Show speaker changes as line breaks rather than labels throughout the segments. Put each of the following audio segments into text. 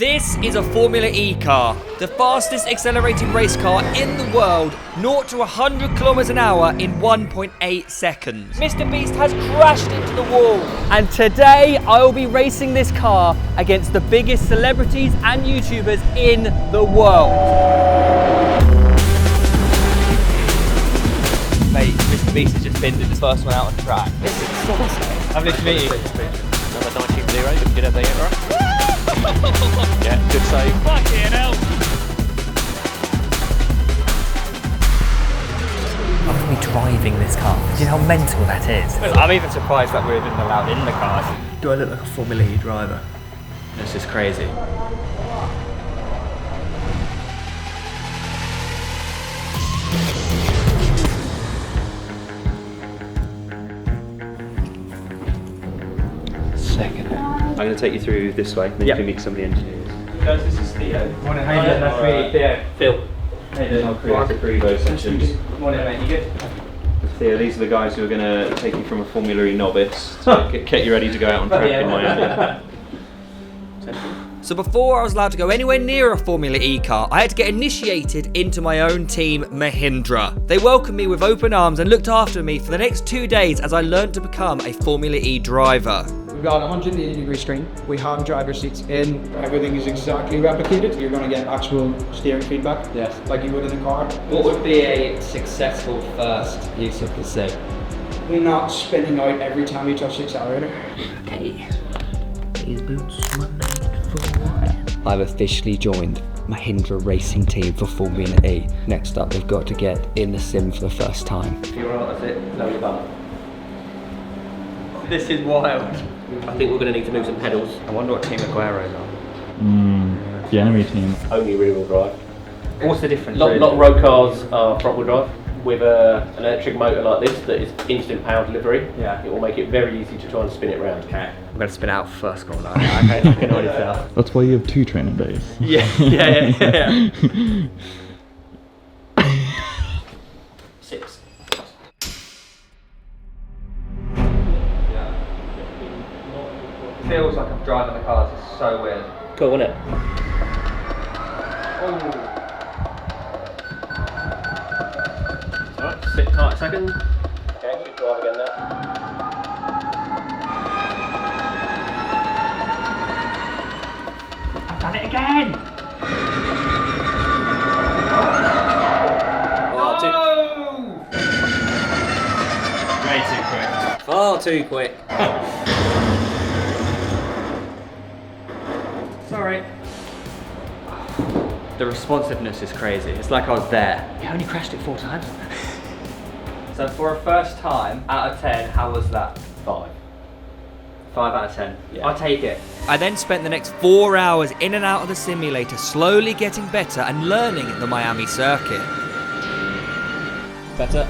This is a Formula E car, the fastest accelerating race car in the world, 0 to 100 kilometers an hour in 1.8 seconds. Mr. Beast has crashed into the wall. And today I will be racing this car against the biggest celebrities and YouTubers in the world. Mate, Mr. Beast has just binned it, the first one out on track. This is awesome. Lovely to meet you.
Number 19-0, but did have the hit right. Yeah, good save.
Fucking hell. I'm going to be driving this car. Do you know how mental that is? I'm even surprised that we're even allowed in the car. Do I look like a Formula E driver? This is crazy.
I'm going to take you through this way, then you can meet some of the engineers.
Guys, this is Theo. Morning, how you doing? Nice to meet you. Theo. Phil. How you doing?
I'll create three of those sessions.
Morning, mate. You good?
Theo, these are the guys who are going to take you from a Formula E novice to get you ready to go out on track in Miami.
So before I was allowed to go anywhere near a Formula E car, I had to get initiated into my own team, Mahindra. They welcomed me with open arms and looked after me for the next 2 days as I learned to become a Formula E driver.
We've got a 180-degree screen. We have driver seats in. Everything is exactly replicated. You're going to get actual steering feedback, yes, like you would in a car.
What would be a successful first use of the sim?
We're not spinning out every time you touch the accelerator.
Okay. These boots were made for what? I've officially joined Mahindra racing team for Formula E. Next up, we've got to get in the sim for the first time.
You're right, that's it. No, you're done.
This is wild.
I think we're going to need to move some pedals. I wonder what Team Aguero is on.
The enemy team.
Only rear-wheel drive.
What's the difference?
A lot of road cars are front-wheel drive. With an electric motor like this that is instant power delivery, it will make it very easy to try and spin it round. Okay. I'm going to spin out first corner. I can already tell.
That's why you have 2 training days.
Yeah.
6.
Feels like I'm driving the car. This is so weird.
Cool, isn't it?
Oh.
Alright, sit tight a second. Okay, good drive again there.
I've done it again! Way too quick.
Far too quick.
Sorry. The responsiveness is crazy. It's like I was there. You only crashed it 4 times. So for a first time, out of 10, how was that?
5.
5 out of 10.
Yeah.
I'll take it. I then spent the next 4 hours in and out of the simulator, slowly getting better and learning the Miami circuit.
Better.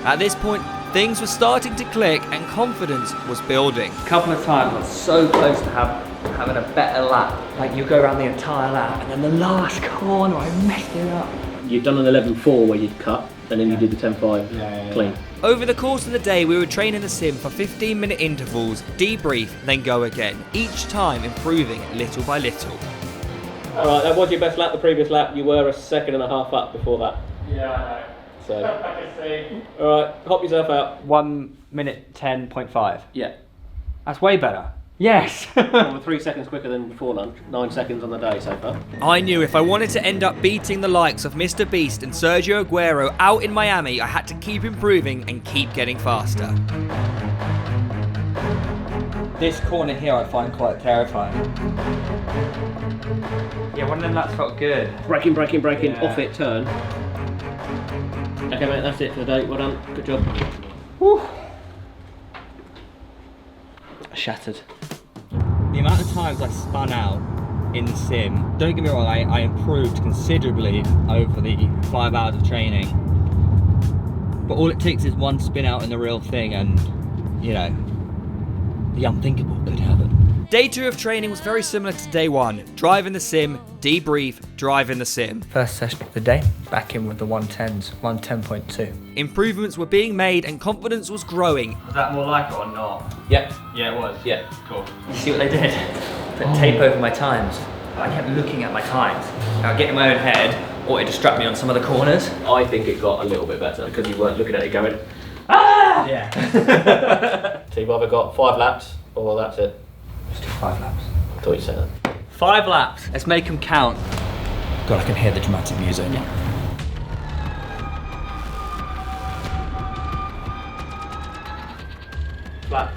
At this point, things were starting to click and confidence was building. A couple of times I was so close to having a better lap. Like you go around the entire lap and then the last corner I messed it up.
You'd done an 11.4 where you'd cut and then you did the 10.5 clean.
Over the course of the day, we would train in the sim for 15-minute intervals, debrief, then go again, each time improving little by little.
Alright, that was your best lap the previous lap. You were a 1.5 seconds up before that.
Yeah, I know.
So.
I can see.
Alright, hop yourself out.
1 minute 10.5.
Yeah.
That's way better. Yes!
Well, we're 3 seconds quicker than before lunch. 9 seconds on the day so far.
I knew if I wanted to end up beating the likes of Mr. Beast and Sergio Aguero out in Miami, I had to keep improving and keep getting faster. This corner here I find quite terrifying. Yeah, one of them laps felt good.
Braking,
Yeah.
off it, turn. Okay mate, that's it for the day. Well done, good job.
Whew. Shattered. The amount of times I spun out in the sim, don't get me wrong, I improved considerably over the 5 hours of training. But all it takes is one spin out in the real thing and, you know, the unthinkable could happen. Day 2 of training was very similar to day 1. Drive in the sim, debrief, drive in the sim. First session of the day, back in with the 110s, 110.2. Improvements were being made and confidence was growing. Was that more like it or not?
Yep.
Yeah, it was.
Yeah.
Cool. You see what they did? Put tape over my times. I kept looking at my times. I get in my own head, or it distracted me on some of the corners.
I think it got a little bit better because you weren't looking at it going, ah!
Yeah.
So you've either got 5 laps or that's it.
Just do 5 laps.
I thought you said that.
5 laps. Let's make them count.
God, I can hear the dramatic music.
Yeah.
Flat.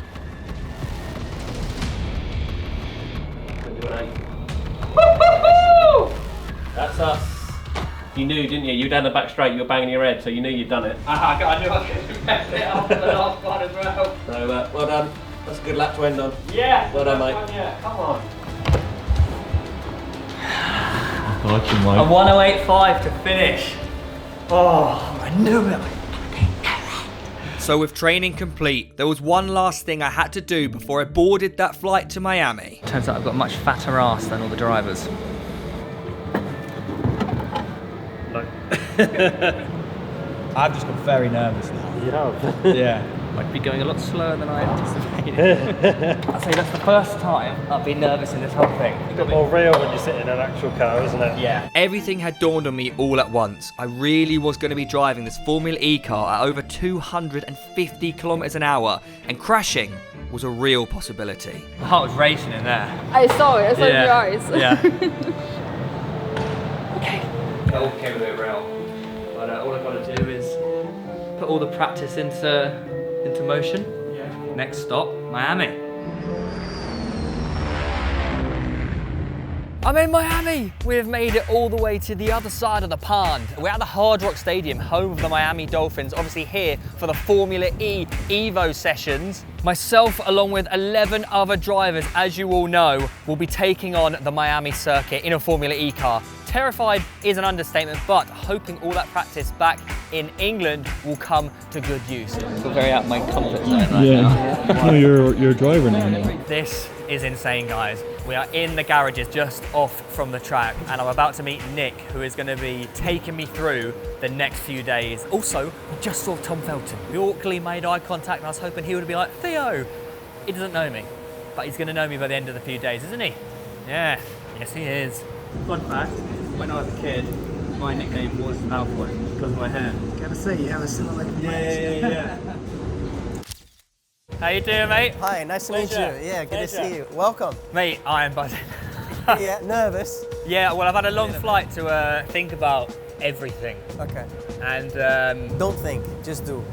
Woo-hoo-hoo! That's us. You knew, didn't you? You were down the back straight, you were banging your head, so you knew you'd done it.
I knew I could have messed it up for the last one as well.
So, well done. That's a good lap to end on.
Yeah.
Well done, mate.
Yeah, come on.
I like you, mate.
A 1:08.5 to finish. Oh, I knew it. So with training complete, there was one last thing I had to do before I boarded that flight to Miami. Turns out I've got a much fatter ass than all the drivers.
No.
I've just got very nervous now.
You have?
Yeah.
Might be going a lot slower than I anticipated. I'd say that's the first time I've been nervous in this whole thing.
It's a bit more real when you sit in an actual car, isn't it?
Yeah. Everything had dawned on me all at once. I really was going to be driving this Formula E car at over 250 kilometers an hour, and crashing was a real possibility. My heart was racing in there.
I saw it. I saw your eyes.
Yeah. Okay. It all came a bit real. But all I've got to do is put all the practice into motion. Yeah. Next stop, Miami. I'm in Miami! We've made it all the way to the other side of the pond. We're at the Hard Rock Stadium, home of the Miami Dolphins, obviously here for the Formula E Evo sessions. Myself, along with 11 other drivers, as you all know, will be taking on the Miami circuit in a Formula E car. Terrified is an understatement, but hoping all that practice back in England will come to good use. I feel very out of my comfort zone right now.
No, you're a driver now.
This is insane, guys. We are in the garages just off from the track, and I'm about to meet Nick, who is going to be taking me through the next few days. Also, we just saw Tom Felton. We awkwardly made eye contact, and I was hoping he would be like, Theo! He doesn't know me, but he's going to know me by the end of the few days, isn't he? Yeah, yes he is.
Fun fact, when I was a kid, my nickname was Malfoy because of my hair. Gotta say, you have a similar complexion. Yeah.
How you doing, mate?
Hi, nice to meet you. Yeah, good to see you. Welcome.
Mate, I am buzzing.
Yeah, nervous?
Yeah, well, I've had a long flight to think about everything.
Okay.
And
don't think, just do.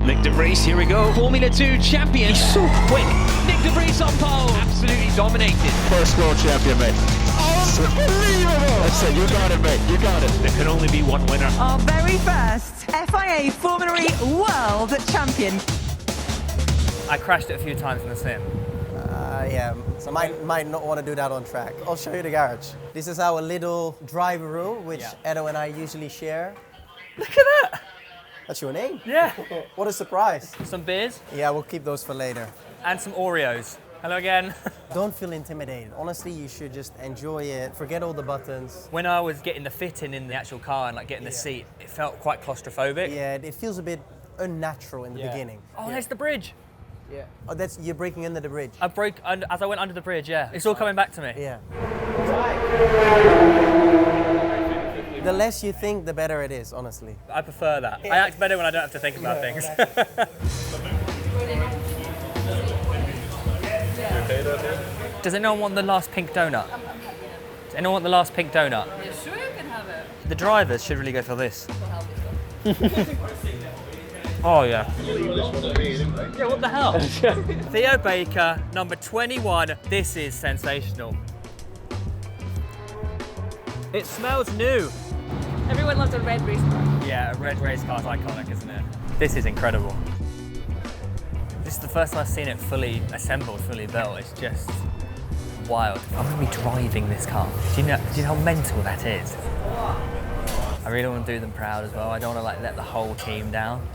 Nick De Vries, here we go. Formula 2 champion. He's so quick. Nick De Vries on pole. Absolutely dominated.
First world champion, mate. Unbelievable! That's it, you got it, mate. You got it.
There can only be one winner.
Our very first FIA Formula E World Champion.
I crashed it a few times in the sim.
Yeah, so might not want to do that on track. I'll show you the garage. This is our little driver room, which Edo and I usually share.
Look at that!
That's your name?
Yeah.
What a surprise.
Some beers.
Yeah, we'll keep those for later.
And some Oreos. Hello again.
Don't feel intimidated. Honestly, you should just enjoy it. Forget all the buttons.
When I was getting the fitting in the actual car and like getting the seat, it felt quite claustrophobic.
Yeah, it feels a bit unnatural in the beginning.
Oh, there's the bridge.
Yeah. Oh, you're breaking under the bridge.
I broke as I went under the bridge, yeah. It's all coming back to me.
Yeah. The less you think, the better it is, honestly.
I prefer that. I act better when I don't have to think about things. Does anyone want the last pink donut? Does anyone want the last pink donut?
Yeah, sure you can have it.
The drivers should really go for this. Oh yeah. Yeah, what the hell? Theo Baker, number 21. This is sensational. It smells new.
Everyone loves a red race car.
Yeah, a red race car is iconic, isn't it? This is incredible. This is the first time I've seen it fully assembled, fully built. It's just wild. I'm going to be driving this car. Do you know how mental that is? I really want to do them proud as well. I don't want to like let the whole team down,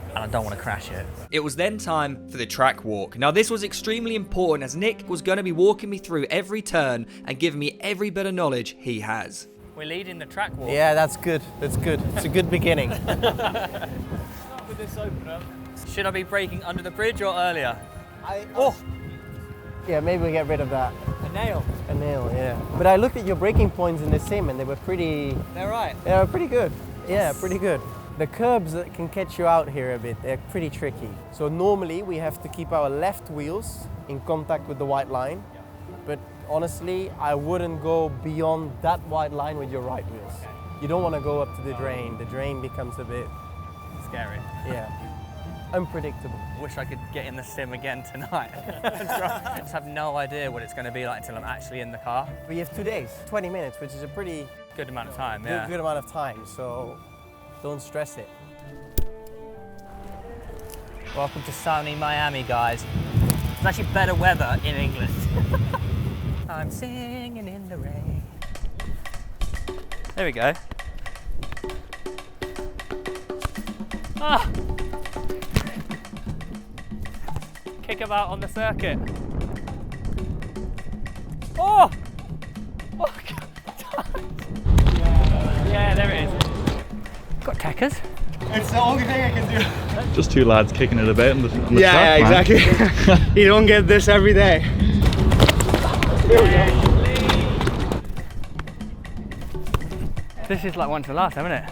and I don't want to crash it. It was then time for the track walk. Now this was extremely important as Nick was going to be walking me through every turn and giving me every bit of knowledge he has. We're leading the track walk.
Yeah, that's good. That's good. It's a good beginning.
Should I be braking under the bridge or earlier? Oh!
Yeah, maybe we get rid of that.
A nail.
A nail, yeah. But I looked at your braking points in the sim and they were pretty...
They're right.
They were pretty good. Yeah, pretty good. The curbs that can catch you out here a bit, they're pretty tricky. So normally we have to keep our left wheels in contact with the white line. But honestly, I wouldn't go beyond that white line with your right wheels.
Okay.
You don't want to go up to the drain. The drain becomes a bit...
Scary.
Yeah. Unpredictable.
Wish I could get in the sim again tonight. I just have no idea what it's going to be like until I'm actually in the car.
But you have 2 days, 20 minutes, which is a pretty
Good amount of time, yeah.
good amount of time, so don't stress it.
Welcome to sunny Miami, guys. It's actually better weather in England. I'm singing in the rain. There we go. Ah! Kick about on the circuit. Oh! Oh, yeah, there it is. Got tackers.
It's the only thing I can do.
Just two lads kicking it about on the track,
Yeah,
man.
exactly. You don't get this every day.
This is like one to the last, isn't it?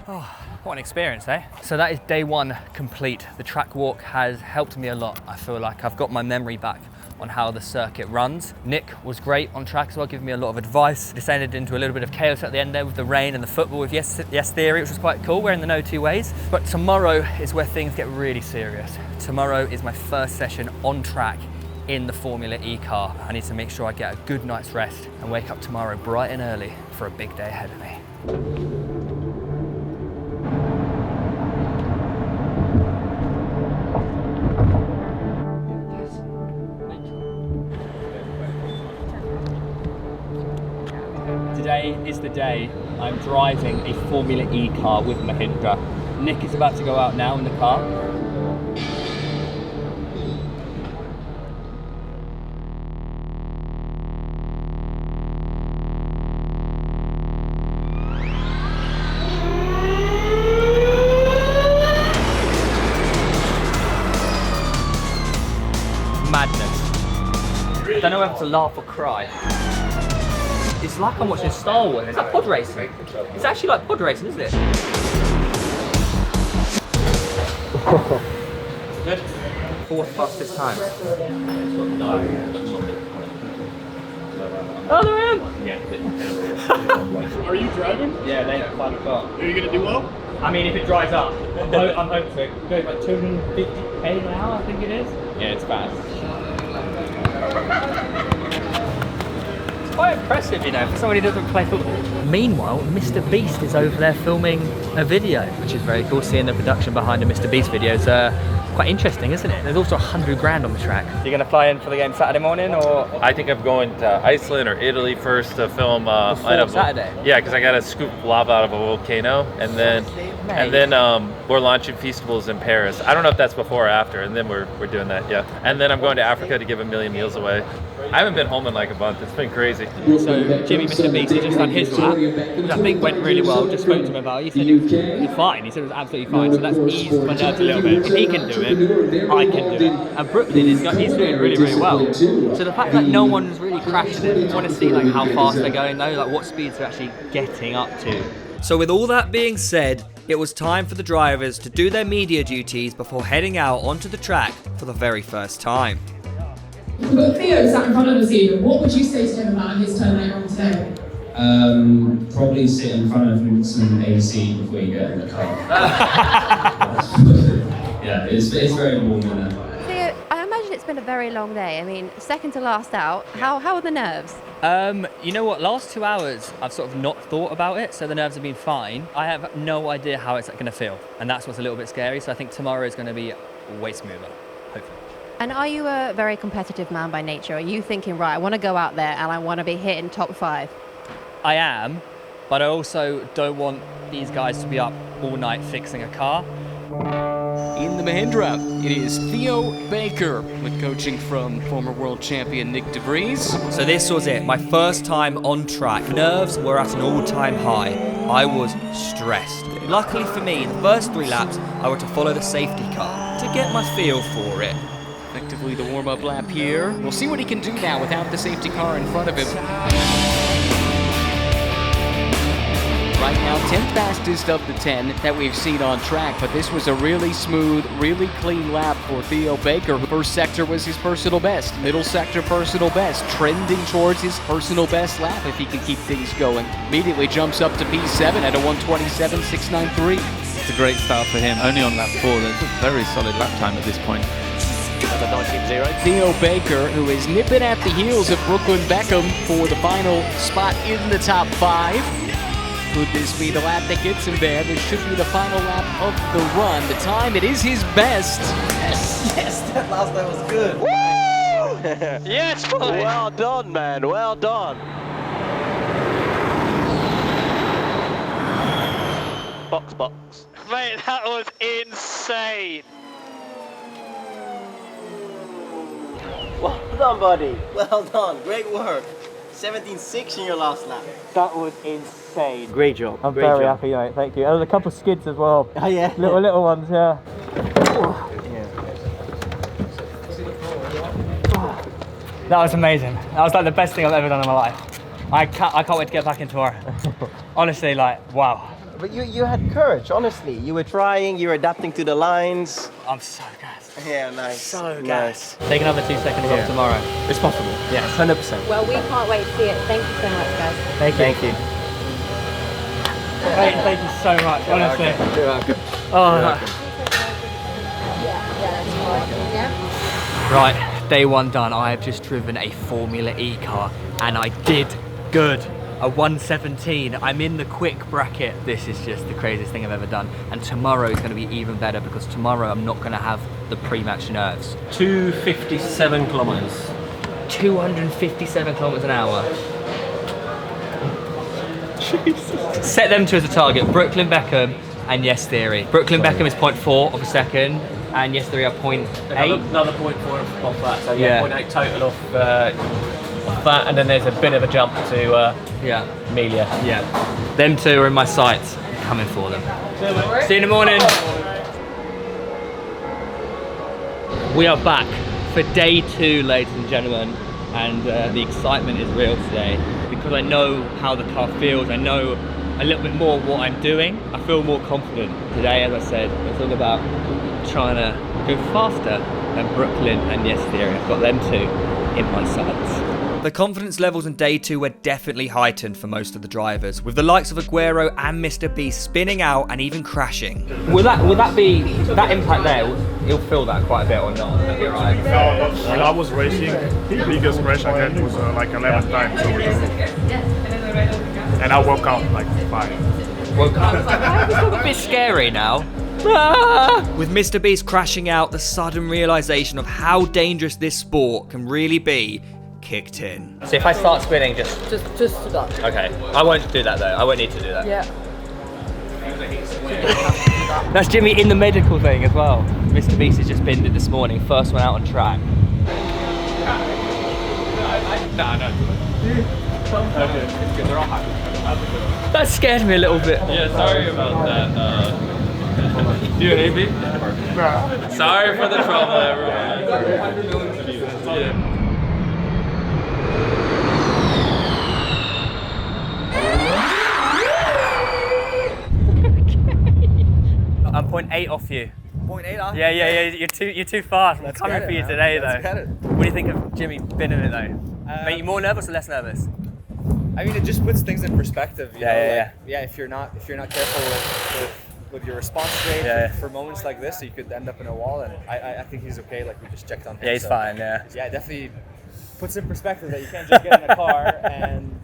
Oh, what an experience, eh? So that is day one complete. The track walk has helped me a lot. I feel like I've got my memory back on how the circuit runs. Nick was great on track as well, giving me a lot of advice. Descended into a little bit of chaos at the end there with the rain and the football with Yes Theory, which was quite cool. We're in the no two ways. But tomorrow is where things get really serious. Tomorrow is my first session on track in the Formula E car. I need to make sure I get a good night's rest and wake up tomorrow bright and early for a big day ahead of me. Today is the day I'm driving a Formula E car with Mahindra. Nick is about to go out now in the car. Madness. I don't know whether to laugh or cry. It's like I'm watching Star Wars. Is that pod racing? It's actually like pod racing, isn't it? Good. Fourth fastest time. Oh, there I am!
Are you driving?
Yeah, they don't 5 o'clock.
Are you going to do well?
I mean, if it dries up, I'm hoping to. It goes like 250k an hour, I think it is. Yeah, it's fast. Quite impressive, you know, for somebody who doesn't play football. Meanwhile, Mr. Beast is over there filming a video, which is very cool. Seeing the production behind a Mr. Beast video is quite interesting, isn't it? There's also 100 grand on the track. You're going to fly in for the game Saturday morning, or?
I think I'm going to Iceland or Italy first to film.
Before Saturday?
Yeah, because I got to scoop lava out of a volcano, and then we're launching Feastables in Paris. I don't know if that's before or after, and then we're doing that. Yeah, and then I'm going to Africa to give 1 million meals away. I haven't been home in like a month. It's been crazy.
So Jimmy, Mr. Beast, he just done his lap, which I think went really well. Just spoke to him about it. He said it was fine. He said it was absolutely fine. So that's eased my nerves a little bit. If he can do it, I can do it. And Brooklyn he's doing really, really well. So the fact that no one's really crashing it, I want to see like how fast they're going though, like what speeds they're actually getting up to. So with all that being said, it was time for the drivers to do their media duties before heading out onto the track for the very first time.
But Theo sat in front of us even. What would you say to him about his turn later on today?
Probably sit in front of some AC before you get in the car. Yeah, it's very warm in there.
Theo, I imagine it's been a very long day. I mean, second to last out. How are the nerves?
You know what, last 2 hours I've sort of not thought about it, so the nerves have been fine. I have no idea how it's going to feel, and that's what's a little bit scary, so I think tomorrow is going to be way smoother, hopefully.
And are you a very competitive man by nature? Are you thinking, right, I want to go out there and I want to be hitting top 5?
I am, but I also don't want these guys to be up all night fixing a car.
In the Mahindra, it is Theo Baker with coaching from former world champion Nick De Vries.
So this was it, my first time on track. Nerves were at an all-time high. I was stressed. Luckily for me, in the first 3 laps, I were to follow the safety car to
get my feel for it. Effectively the warm-up lap here. We'll see what he can do now without the safety car in front of him. Right now, 10th fastest of the 10 that we've seen on track, but this was a really smooth, really clean lap for Theo Baker. The first sector was his personal best, middle sector personal best, trending towards his personal best lap if he can keep things going. Immediately jumps up to P7 at a 1:27.693.
It's a great start for him, only on lap 4. That's a very solid lap time at this point.
Number 19-0. Theo Baker, who is nipping at the heels of Brooklyn Beckham for the final spot in the top 5. Could this be the lap that gets him there? This should be the final lap of the run. The time, it is his best.
Yes, that last lap was good. Woo!
Yes, boy. Well done, man. Well done. Box. Mate, that was insane.
Well done, buddy. Well done. Great work. 17.6 in your last lap.
That was insane.
Great job.
I'm very happy, mate. Thank you. And there's a couple of skids as well.
Oh yeah.
Little ones, yeah. That was amazing. That was like the best thing I've ever done in my life. I can't wait to get back in tomorrow. Honestly, like, wow.
But you had courage, honestly. You were trying, you were adapting to the lines.
I'm so gassed.
Yeah, nice.
So
nice.
Take another 2 seconds off tomorrow. It's possible.
Yes, 100%.
Well, we can't wait to see it. Thank you so much, guys.
Thank you. Mate, thank you so much, honestly.
You're welcome.
Right, day 1 done. I have just driven a Formula E car and I did good. A 1:17. I'm in the quick bracket. This is just the craziest thing I've ever done. And tomorrow is going to be even better because tomorrow I'm not going to have the pre-match nerves.
257 kilometers.
257 kilometers an hour. Jesus. Set them two as a target. Brooklyn Beckham and Yes Theory. Brooklyn Beckham is 0.4 of a second and Yes Theory are 0.8.
Another 0.4 off that, so yeah, 0.8 total off that, and then there's a bit of a jump to Amelia.
Yeah. Them two are in my sights. I'm coming for them. See you in the morning. We are back for day 2, ladies and gentlemen, and the excitement is real today because I know how the car feels. I know a little bit more what I'm doing. I feel more confident. Today, as I said, it's all about trying to go faster than Brooklyn and Yes Theory. I've got them two in my sights. The confidence levels in day 2 were definitely heightened for most of the drivers, with the likes of Aguero and Mr. Beast spinning out and even crashing. Will that be that impact there? You'll feel that quite a bit or not? Right?
No, when I was racing, the biggest crash I had was like 11 times over the road. And I woke up like 5.
Woke up? It's a bit scary now. With Mr. Beast crashing out, the sudden realisation of how dangerous this sport can really be kicked in. So if I start spinning, just stop. Okay. I won't do that though. I won't need to do that.
Yeah.
That's Jimmy in the medical thing as well. Mr. Beast has just binned it this morning. First one out on track. No. That scared me a little bit.
Yeah, sorry about that. Do you need me? Sorry for the trouble, everyone. Yeah.
I'm 0.8 off you.
0.8 off?
Yeah. You're too fast. I'm coming for you today, though. What do you think of Jimmy binning it, though? Make you more nervous or less nervous?
I mean, it just puts things in perspective. You know?
Yeah.
If you're not careful with your response rate for moments like this, you could end up in a wall. And I think he's okay. Like we just checked on him.
Yeah, he's fine. Yeah.
Yeah, definitely puts in perspective that you can't just get in a car and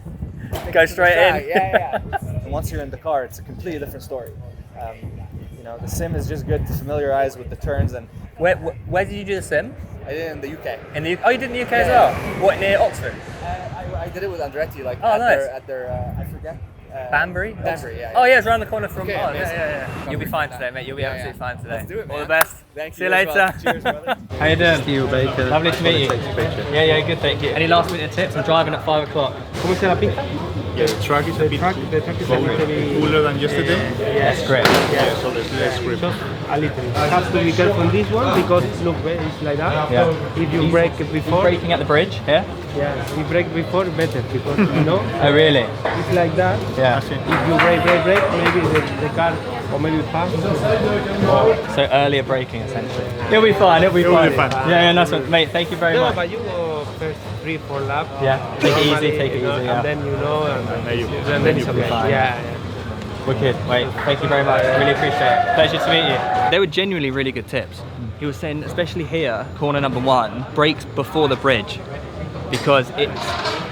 go straight in.
Yeah. And once you're in the car, it's a completely different story. You know, the sim is just good to familiarize with the turns. And
where did you do the sim?
I did it in the UK.
Oh, you did in the UK as well? What, near Oxford?
I did it with Andretti, like
nice.
at their I forget.
Banbury?
Banbury, yeah.
Oh yeah, it's around the corner from.
Okay,
yeah. You'll be fine today, mate. You'll be absolutely fine today.
Let's do it, man.
All the best.
Thank you.
See you later.
Cheers, brother.
How you doing?
Theo Baker.
Lovely to meet you. Yeah, good, thank you. Any last minute tips? I'm driving at 5 o'clock.
¿Cómo se la pinta?
Yeah, the track is a bit cooler than yesterday.
That's great.
Yeah, so there's less grip.
A little. You have to be careful on this one because look, it's like that.
Yeah.
If you break it before.
Braking at the bridge, yeah?
Yeah, if you break before, better because you know.
Oh, really?
It's like that.
Yeah.
If you break, maybe the car or maybe fast.
So earlier braking, essentially. It'll be fine. It'll be fine. Yeah, nice one, mate. Thank you very much.
No, but you go first 3-4 laps.
Yeah. Take it easy. Take it easy. Yeah.
And then you know, and
then you'll be fine.
Yeah.
Wicked. Wait, thank you very much. Really appreciate it. Pleasure to meet you. They were genuinely really good tips. He was saying, especially here, corner number 1, brakes before the bridge because it's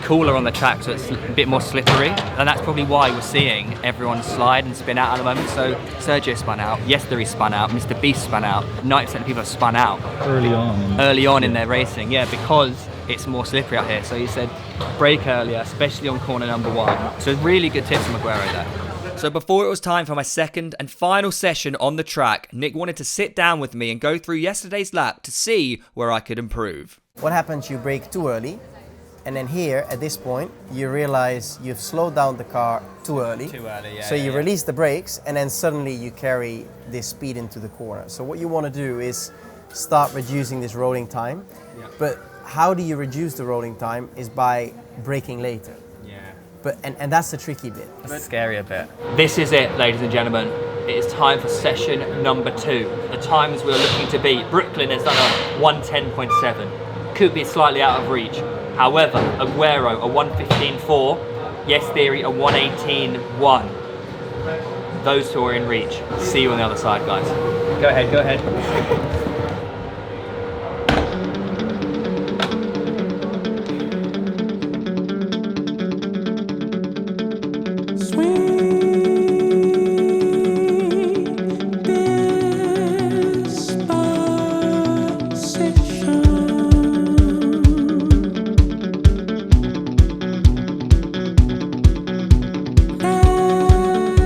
cooler on the track, so it's a bit more slippery, and that's probably why we're seeing everyone slide and spin out at the moment. So Sergio spun out, yesterday he spun out, Mr. Beast spun out, 90% of people have spun out early on in their racing, yeah, because it's more slippery out here. So he said brake earlier, especially on corner number 1. So really good tips from Aguero there. So before it was time for my second and final session on the track, Nick wanted to sit down with me and go through yesterday's lap to see where I could improve.
What happens, you brake too early, and then here, at this point, you realize you've slowed down the car too early.
Yeah.
So you release the brakes, and then suddenly you carry this speed into the corner. So what you want to do is start reducing this rolling time.
Yeah.
But how do you reduce the rolling time is by braking later. But and that's the tricky bit.
That's the scarier bit. This is it, ladies and gentlemen. It is time for session number 2. The times we're looking to beat. Brooklyn has done a 110.7. Could be slightly out of reach. However, Aguero, a 115.4. Yes Theory, a 118.1. Those two are in reach. See you on the other side, guys. Go ahead, go ahead.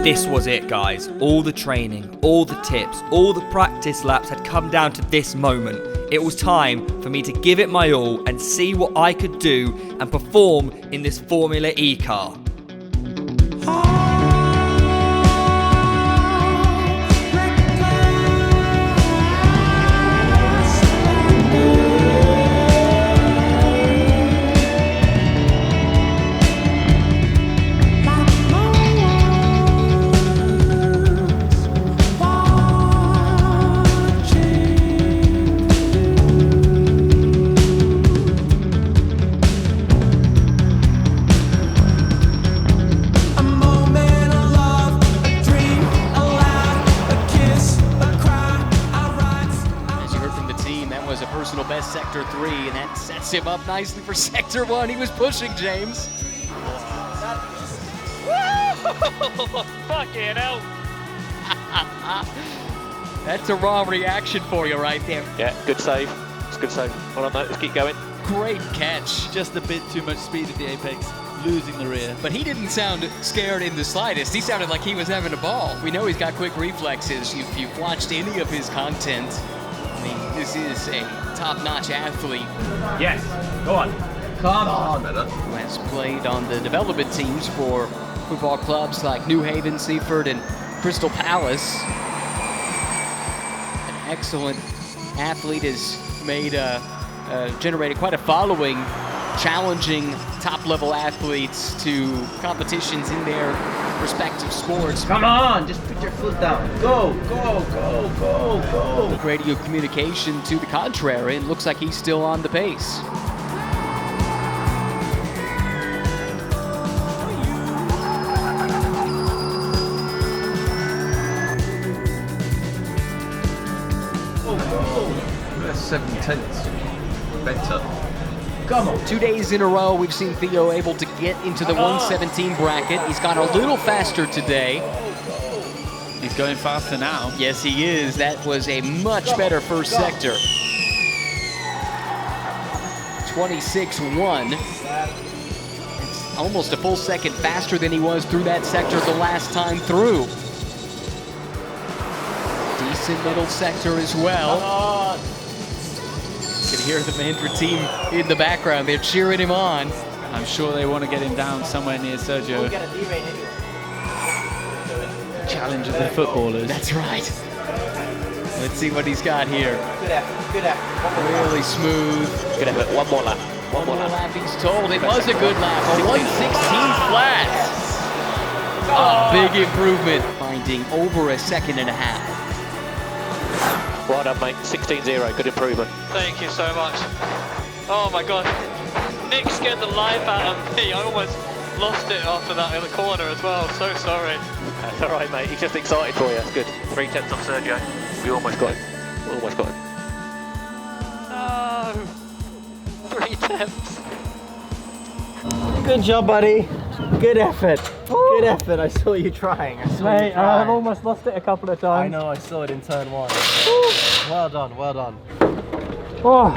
This was it, guys. All the training, all the tips, all the practice laps had come down to this moment. It was time for me to give it my all and see what I could do and perform in this Formula E car.
Best Sector 3, and that sets him up nicely for Sector 1. He was pushing, James.
Fucking hell.
That's a raw reaction for you right there.
Yeah, good save. It's a good save. Well done, mate. Let's keep going.
Great catch.
Just a bit too much speed at the apex, losing the rear.
But he didn't sound scared in the slightest. He sounded like he was having a ball. We know he's got quick reflexes. If you've watched any of his content, I mean, this is a top-notch athlete.
Yes, go on. Come on.
Who has played on the development teams for football clubs like New Haven, Seaford, and Crystal Palace. An excellent athlete, has made generated quite a following, challenging top-level athletes to competitions in their respective sports.
Come on, just put your foot down. Go, go, go, go, go.
Radio communication to the contrary, and looks like he's still on the pace.
That's 7/10 better.
Come on. 2 days in a row, we've seen Theo able to get into the 117 bracket. He's gone a little faster today.
He's going faster now.
Yes, he is. That was a much better first sector. 26.1. It's almost a full second faster than he was through that sector the last time through. Decent middle sector as well. You can hear the Mahindra team in the background. They're cheering him on.
I'm sure they want to get him down somewhere near Sergio. Challenge of the footballers.
That's right. Let's see what he's got here.
Good effort, good effort.
Really smooth.
Good effort. One more lap.
One more lap, he's told. It was a good lap. A 1:16 flat. Oh, big improvement. Finding over a second and a half.
Well done, mate. 16-0. Good improvement.
Thank you so much. Oh my god. Nick scared the life out of me. I almost lost it after that in the corner as well. So sorry.
That's all right, mate. He's just excited for you. That's good. 3/10 off Sergio. We almost got him. Almost got him.
No. 3/10.
Good job, buddy. Good effort. Good effort. I saw you trying.
Mate, I've almost lost it a couple of times.
I know, I saw it in turn 1. Well done, well done.
Oh.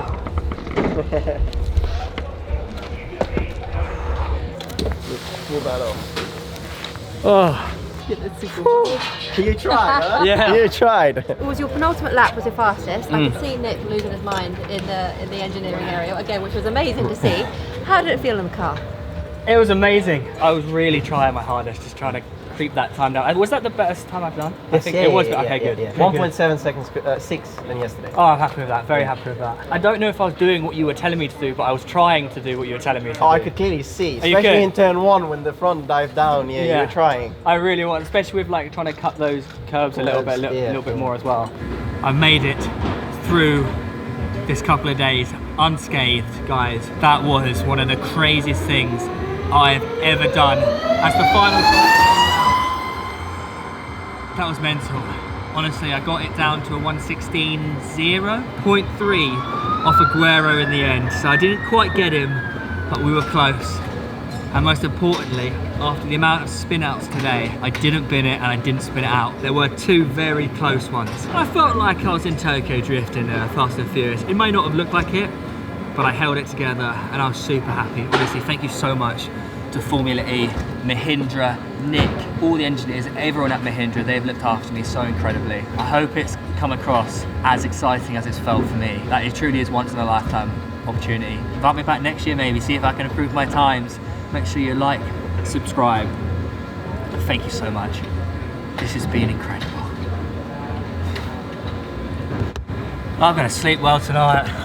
Pull that off.
Oh.
You tried, huh?
Yeah.
You tried.
It was your penultimate lap was your fastest. I could see Nick losing his mind in the engineering area again, which was amazing to see. How did it feel in the car?
It was amazing. I was really trying my hardest, just trying to creep that time down. Was that the best time I've done?
Yes,
I think it was. Okay, good.
Yeah.
Okay,
1.7 seconds, 6 than yesterday.
Oh, I'm happy with that. Very happy with that. I don't know if I was doing what you were telling me to do, but I was trying to do what you were telling me to do.
I could clearly see,
Oh, you
especially
could?
in turn 1 when the front dived down. Yeah, you were trying.
I really want, especially with like trying to cut those curves a little bit more as well. I've made it through this couple of days unscathed, guys. That was one of the craziest things I've ever done. As the final, that was mental. Honestly, I got it down to a 1:16.0, 0.3 off Aguero in the end. So I didn't quite get him, but we were close. And most importantly, after the amount of spin outs today, I didn't bin it and I didn't spin it out. There were 2 very close ones. I felt like I was in Tokyo Drift in Fast and Furious. It may not have looked like it, but I held it together and I was super happy. Honestly, thank you so much to Formula E, Mahindra, Nick, all the engineers, everyone at Mahindra. They've looked after me so incredibly. I hope it's come across as exciting as it's felt for me. That it truly is once in a lifetime opportunity. Invite me back next year maybe, see if I can improve my times. Make sure you like, subscribe. Thank you so much. This has been incredible. I'm gonna sleep well tonight.